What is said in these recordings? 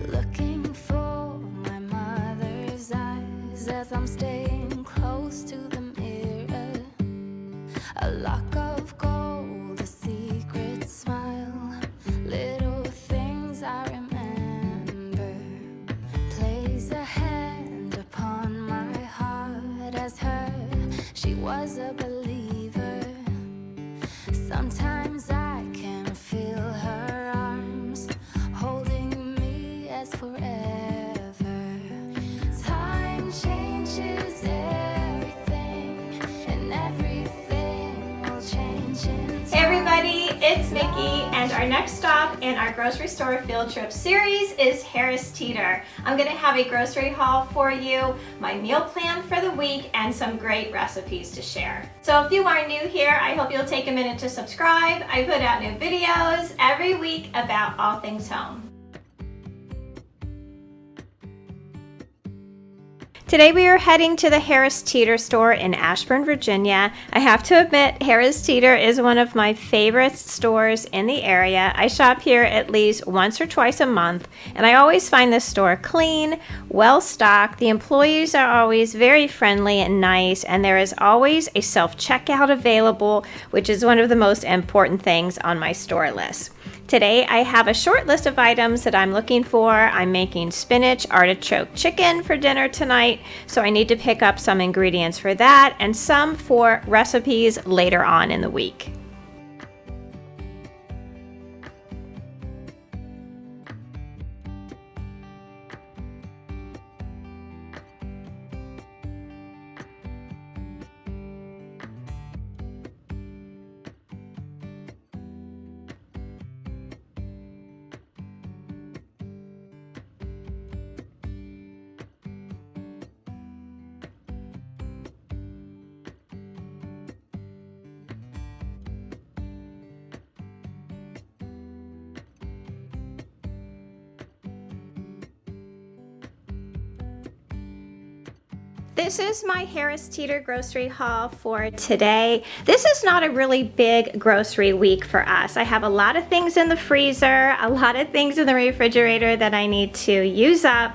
looking for my mother's eyes as I'm staying close to the mirror. A lock of gold, a secret smile, little things I remember. Place a hand upon my heart as her, she was a believer. Sometimes I can feel her arms holding me as forever. Time changes everything, and everything will change in time. Hey everybody, it's Mickey, and our next stop in our grocery store field trip series is Harris Teeter. I'm going to have a grocery haul for you, my meal plan for the week, and some great recipes to share. So if you are new here, I hope you'll take a minute to subscribe. I put out new videos every week about all things home. Today we are heading to the Harris Teeter store in Ashburn, Virginia. I have to admit, Harris Teeter is one of my favorite stores in the area. I shop here at least once or twice a month, and I always find this store clean, well stocked. The employees are always very friendly and nice, and there is always a self-checkout available, which is one of the most important things on my store list. Today I have a short list of items that I'm looking for. I'm making spinach artichoke chicken for dinner tonight, so I need to pick up some ingredients for that and some for recipes later on in the week. This is my Harris Teeter grocery haul for today. This is not a really big grocery week for us. I have a lot of things in the freezer, a lot of things in the refrigerator that I need to use up,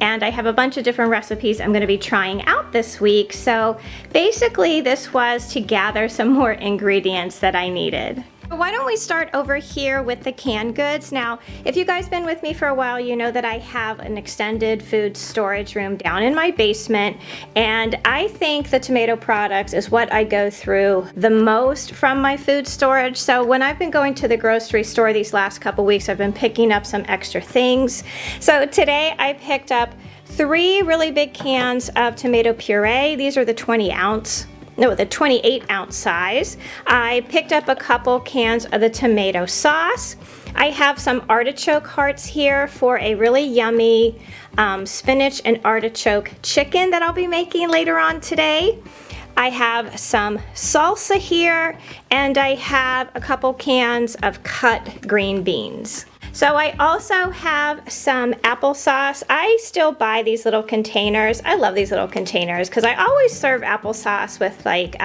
and I have a bunch of different recipes I'm going to be trying out this week. So basically this was to gather some more ingredients that I needed. Why don't we start over here with the canned goods. Now, if you guys been with me for a while, you know that I have an extended food storage room down in my basement, and I think the tomato products is what I go through the most from my food storage. So when I've been going to the grocery store these last couple weeks, I've been picking up some extra things. So today I picked up 3 really big cans of tomato puree. These are the 28-ounce size. I picked up a couple cans of the tomato sauce. I have some artichoke hearts here for a really yummy spinach and artichoke chicken that I'll be making later on today. I have some salsa here, and I have a couple cans of cut green beans. So I also have some applesauce. I still buy these little containers. I love these little containers because I always serve applesauce with like,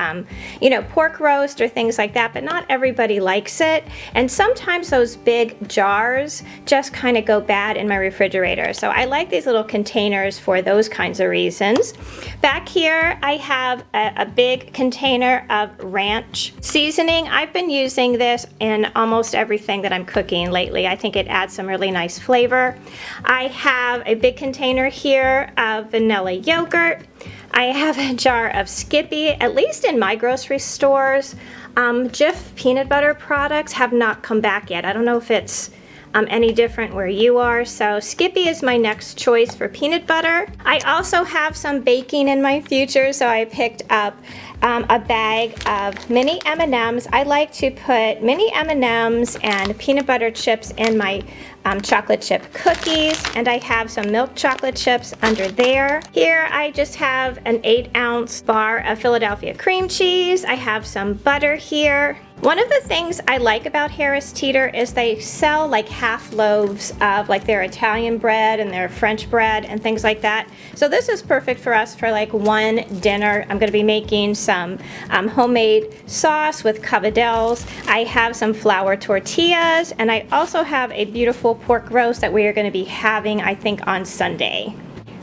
pork roast or things like that, but not everybody likes it. And sometimes those big jars just kind of go bad in my refrigerator. So I like these little containers for those kinds of reasons. Back here, I have a big container of ranch seasoning. I've been using this in almost everything that I'm cooking lately. I think it adds some really nice flavor. I have a big container here of vanilla yogurt. I have a jar of Skippy. At least in my grocery stores, Jif peanut butter products have not come back yet. I don't know if it's any different where you are. So Skippy is my next choice for peanut butter. I also have some baking in my future, so I picked up a bag of mini M&Ms. I like to put mini M&Ms and peanut butter chips in my chocolate chip cookies, and I have some milk chocolate chips under there. Here I just have an 8-ounce bar of Philadelphia cream cheese. I have some butter here. One of the things I like about Harris Teeter is they sell like half loaves of like their Italian bread and their French bread and things like that. So this is perfect for us for like one dinner. I'm going to be making some homemade sauce with cavadels. I have some flour tortillas, and I also have a beautiful pork roast that we are going to be having, I think, on Sunday.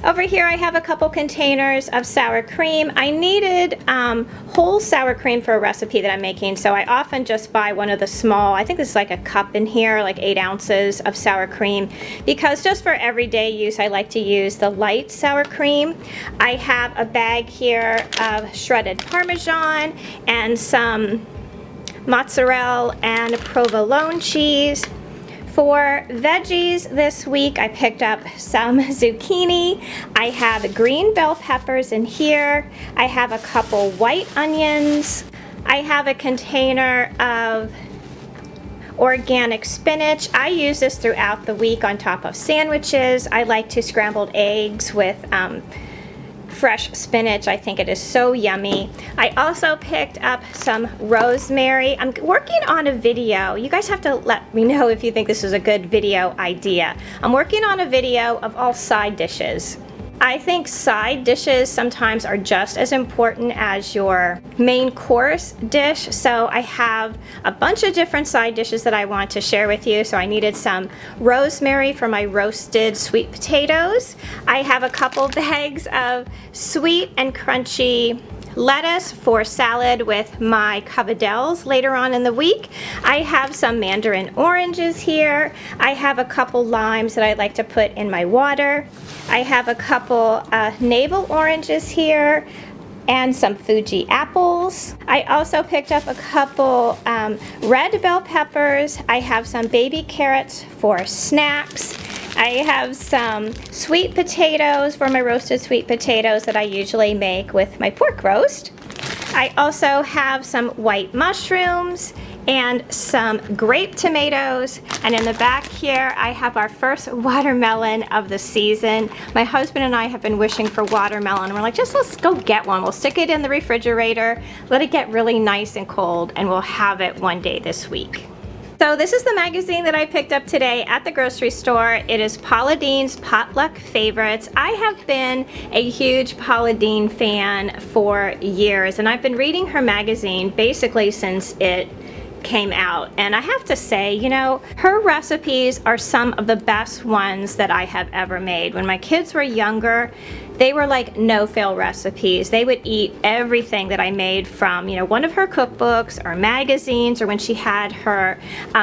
Over here I have a couple containers of sour cream. I needed whole sour cream for a recipe that I'm making, so I often just buy one of the small, I think this is like a cup in here, like 8 ounces of sour cream, because just for everyday use I like to use the light sour cream. I have a bag here of shredded Parmesan and some mozzarella and provolone cheese. For veggies this week, I picked up some zucchini. I have green bell peppers in here. I have a couple white onions. I have a container of organic spinach. I use this throughout the week on top of sandwiches. I like to scrambled eggs with fresh spinach. I think it is so yummy. I also picked up some rosemary. I'm working on a video. You guys have to let me know if you think this is a good video idea. I'm working on a video of all side dishes. I think side dishes sometimes are just as important as your main course dish, so I have a bunch of different side dishes that I want to share with you. So I needed some rosemary for my roasted sweet potatoes. I have a couple bags of sweet and crunchy lettuce for salad with my cavadels later on in the week. I have some mandarin oranges here. I have a couple limes that I like to put in my water. I have a couple navel oranges here and some Fuji apples. I also picked up a couple red bell peppers. I have some baby carrots for snacks. I have some sweet potatoes for my roasted sweet potatoes that I usually make with my pork roast. I also have some white mushrooms and some grape tomatoes, and in the back here I have our first watermelon of the season. My husband and I have been wishing for watermelon, and we're like, let's go get one. We'll stick it in the refrigerator, let it get really nice and cold, and we'll have it one day this week. So this is the magazine that I picked up today at the grocery store. It is Paula Deen's Potluck Favorites. I have been a huge Paula Deen fan for years, and I've been reading her magazine basically since it came out, and I have to say, you know, her recipes are some of the best ones that I have ever made. When my kids were younger, they were like no-fail recipes. They would eat everything that I made from, you know, one of her cookbooks or magazines, or when she had her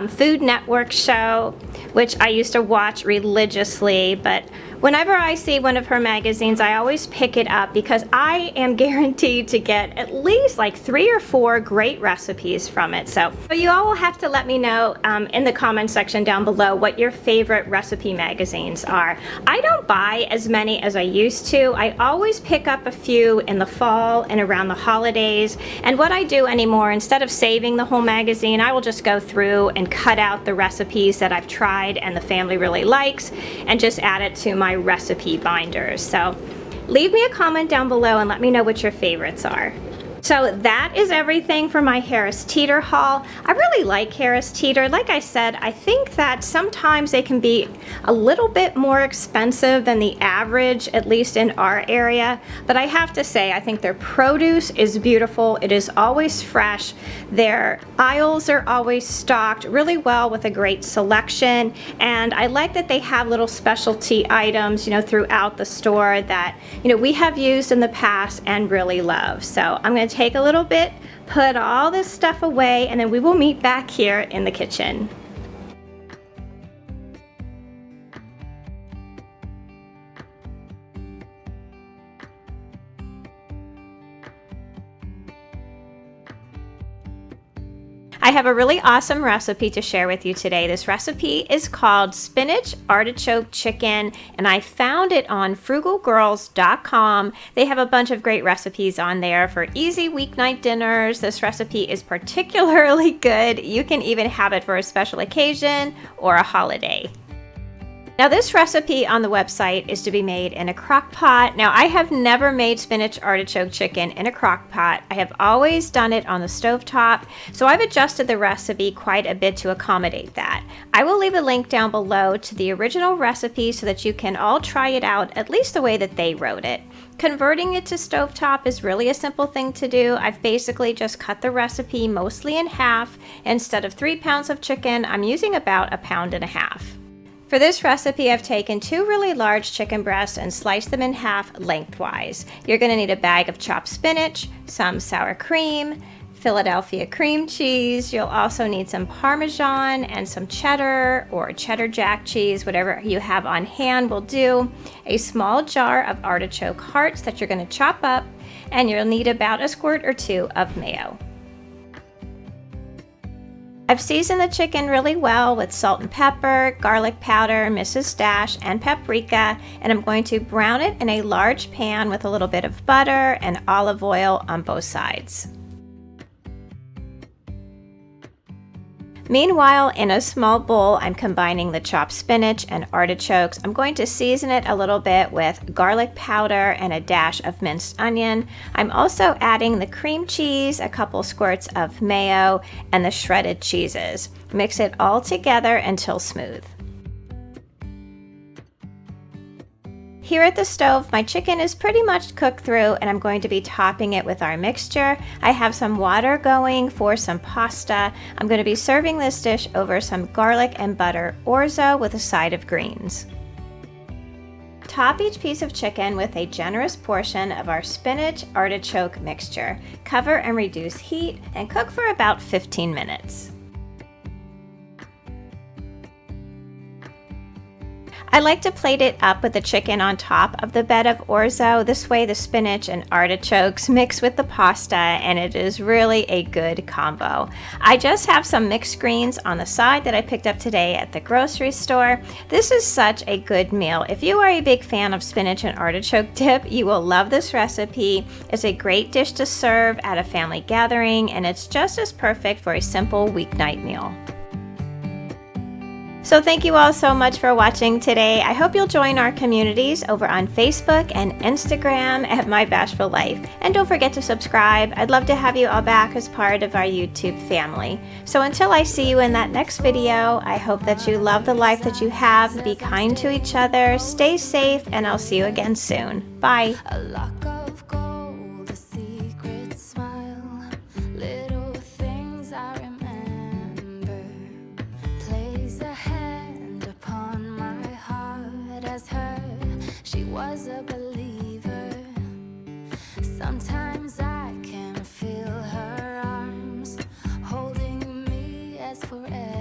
Food Network show, which I used to watch religiously. But whenever I see one of her magazines, I always pick it up because I am guaranteed to get at least like 3 or 4 great recipes from it. So you all will have to let me know in the comment section down below what your favorite recipe magazines are. I don't buy as many as I used to. I always pick up a few in the fall and around the holidays. And what I do anymore, instead of saving the whole magazine, I will just go through and cut out the recipes that I've tried and the family really likes and just add it to my recipe binders. So leave me a comment down below and let me know what your favorites are. So that is everything for my Harris Teeter haul. I really like Harris Teeter. Like I said, I think that sometimes they can be a little bit more expensive than the average, at least in our area. But I have to say, I think their produce is beautiful. It is always fresh. Their aisles are always stocked really well with a great selection. And I like that they have little specialty items, you know, throughout the store that, you know, we have used in the past and really love. So I'm going to take a little bit, put all this stuff away, and then we will meet back here in the kitchen. I have a really awesome recipe to share with you today. This recipe is called Spinach Artichoke Chicken, and I found it on frugalgirls.com. They have a bunch of great recipes on there for easy weeknight dinners. This recipe is particularly good. You can even have it for a special occasion or a holiday. Now this recipe on the website is to be made in a crock pot. Now I have never made spinach artichoke chicken in a crock pot. I have always done it on the stovetop, so I've adjusted the recipe quite a bit to accommodate that. I will leave a link down below to the original recipe so that you can all try it out at least the way that they wrote it. Converting it to stovetop is really a simple thing to do. I've basically just cut the recipe mostly in half. Instead of 3 pounds of chicken, I'm using about 1.5 pounds. For this recipe, I've taken 2 really large chicken breasts and sliced them in half lengthwise. You're going to need a bag of chopped spinach, some sour cream, Philadelphia cream cheese. You'll also need some Parmesan and some cheddar or cheddar jack cheese, whatever you have on hand will do. A small jar of artichoke hearts that you're going to chop up, and you'll need about a squirt or 2 of mayo. I've seasoned the chicken really well with salt and pepper, garlic powder, Mrs. Dash, and paprika, and I'm going to brown it in a large pan with a little bit of butter and olive oil on both sides. Meanwhile, in a small bowl, I'm combining the chopped spinach and artichokes. I'm going to season it a little bit with garlic powder and a dash of minced onion. I'm also adding the cream cheese, a couple squirts of mayo, and the shredded cheeses. Mix it all together until smooth. Here at the stove, my chicken is pretty much cooked through, and I'm going to be topping it with our mixture. I have some water going for some pasta. I'm going to be serving this dish over some garlic and butter orzo with a side of greens. Top each piece of chicken with a generous portion of our spinach artichoke mixture. Cover and reduce heat and cook for about 15 minutes. I like to plate it up with the chicken on top of the bed of orzo. This way the spinach and artichokes mix with the pasta, and it is really a good combo. I just have some mixed greens on the side that I picked up today at the grocery store. This is such a good meal. If you are a big fan of spinach and artichoke dip, you will love this recipe. It's a great dish to serve at a family gathering, and it's just as perfect for a simple weeknight meal. So thank you all so much for watching today. I hope you'll join our communities over on Facebook and Instagram at My Bashful Life. And don't forget to subscribe. I'd love to have you all back as part of our YouTube family. So until I see you in that next video, I hope that you love the life that you have, be kind to each other, stay safe, and I'll see you again soon. Bye. A lock of gold, a secret smile, little things I remember. Place a hand upon my heart as her, she was a believer. Sometimes I can feel her arms holding me as forever.